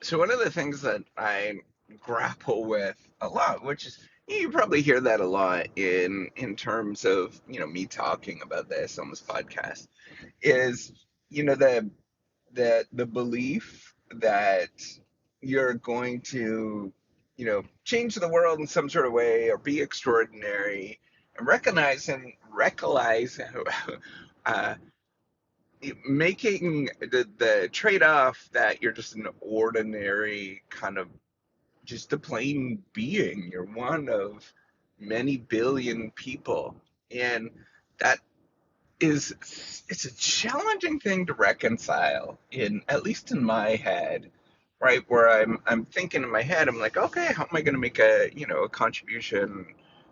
So one of the things that I grapple with a lot, which is you probably hear that a lot in terms of me talking about this on this podcast, is the belief that you're going to change the world in some sort of way or be extraordinary, and recognize uh, making the trade-off that you're just an ordinary kind of just a plain being. You're one of many billion people. And that is, it's a challenging thing to reconcile, in at least in my head, right? Where I'm thinking in my head, I'm like, okay, how am I going to make a contribution?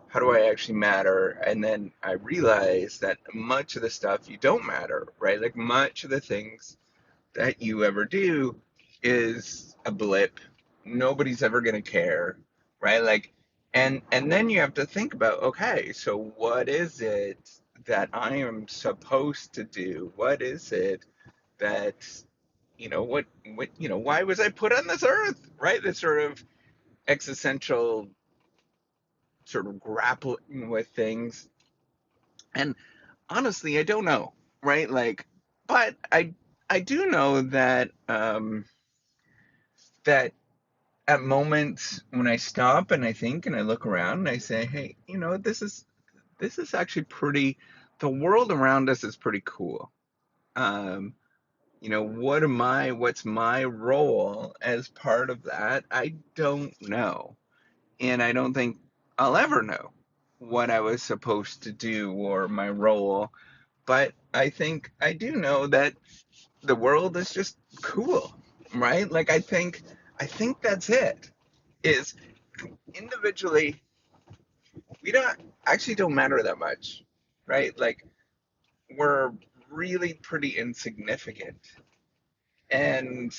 How do I actually matter? And then I realize that much of the stuff you don't matter, right? Like much of the things that you ever do is a blip. Nobody's ever going to care, right? Like, and then you have to think about, okay, so what is it that I am supposed to do? What is it that why was I put on this earth, right? This sort of existential sort of grappling with things. And honestly, I don't know, right? Like, but I do know that at moments when I stop and I think and I look around and I say, hey, this is actually pretty. The world around us is pretty cool. Um, what's my role as part of that? I don't know, and I don't think I'll ever know what I was supposed to do or my role. But I think I do know that the world is just cool, right? Like I think that's it. Is individually we don't matter that much, right? Like we're really pretty insignificant, and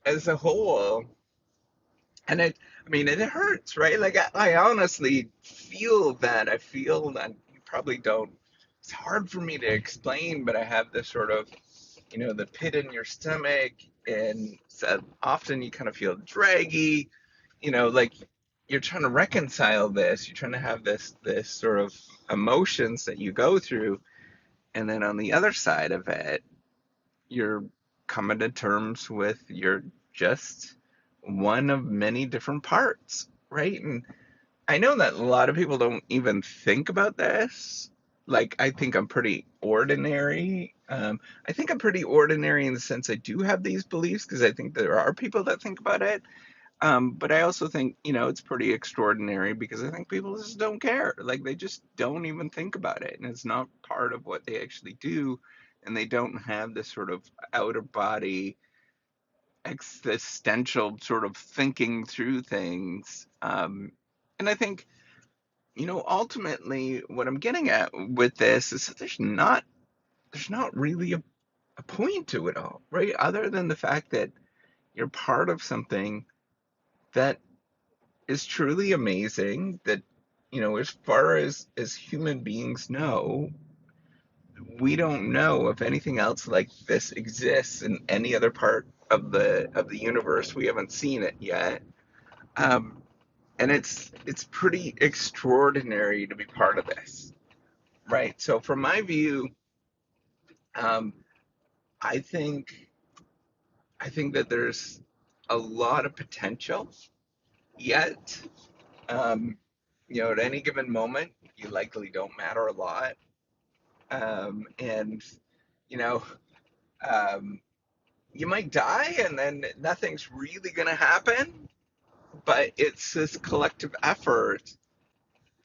as a whole, and I mean, it hurts, right? Like I honestly feel that. I feel that you probably don't. It's hard for me to explain, but I have this sort of, the pit in your stomach, and so often you kind of feel draggy, like you're trying to reconcile this. You're trying to have this sort of emotions that you go through, and then on the other side of it, you're coming to terms with you're just one of many different parts, right? And I know that a lot of people don't even think about this. Like, I think I'm pretty ordinary. I think I'm pretty ordinary in the sense I do have these beliefs because I think there are people that think about it. But I also think, it's pretty extraordinary because I think people just don't care. Like, they just don't even think about it. And it's not part of what they actually do. And they don't have this sort of out of body existential sort of thinking through things. And I think, ultimately what I'm getting at with this is that there's not really a point to it all, right? Other than the fact that you're part of something that is truly amazing, that, as far as human beings know, we don't know if anything else like this exists in any other part of the universe. We haven't seen it yet. Um, and it's pretty extraordinary to be part of this, right? So from my view, um, I think I think that there's a lot of potential yet. Um, at any given moment, you likely don't matter a lot, and you know, um, you might die, and then nothing's really going to happen. But it's this collective effort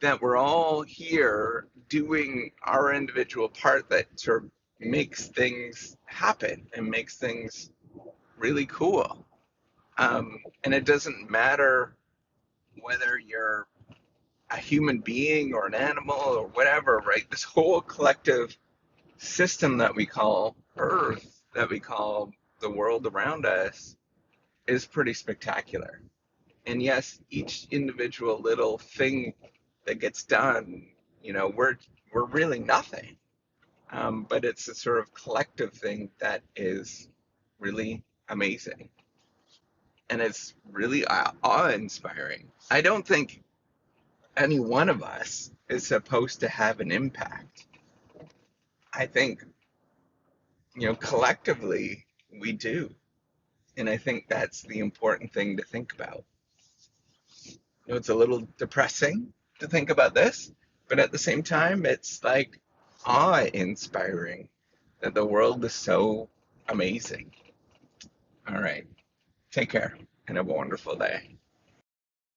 that we're all here doing our individual part that sort of makes things happen and makes things really cool. And it doesn't matter whether you're a human being or an animal or whatever, right? This whole collective system that we call Earth, that we call the world around us, is pretty spectacular. And yes, each individual little thing that gets done, we're really nothing. But it's a sort of collective thing that is really amazing. and it's really awe-inspiring. I don't think any one of us is supposed to have an impact. I think, collectively we do. And I think that's the important thing to think about. It's a little depressing to think about this, but at the same time, it's like awe-inspiring that the world is so amazing. All right. Take care and have a wonderful day.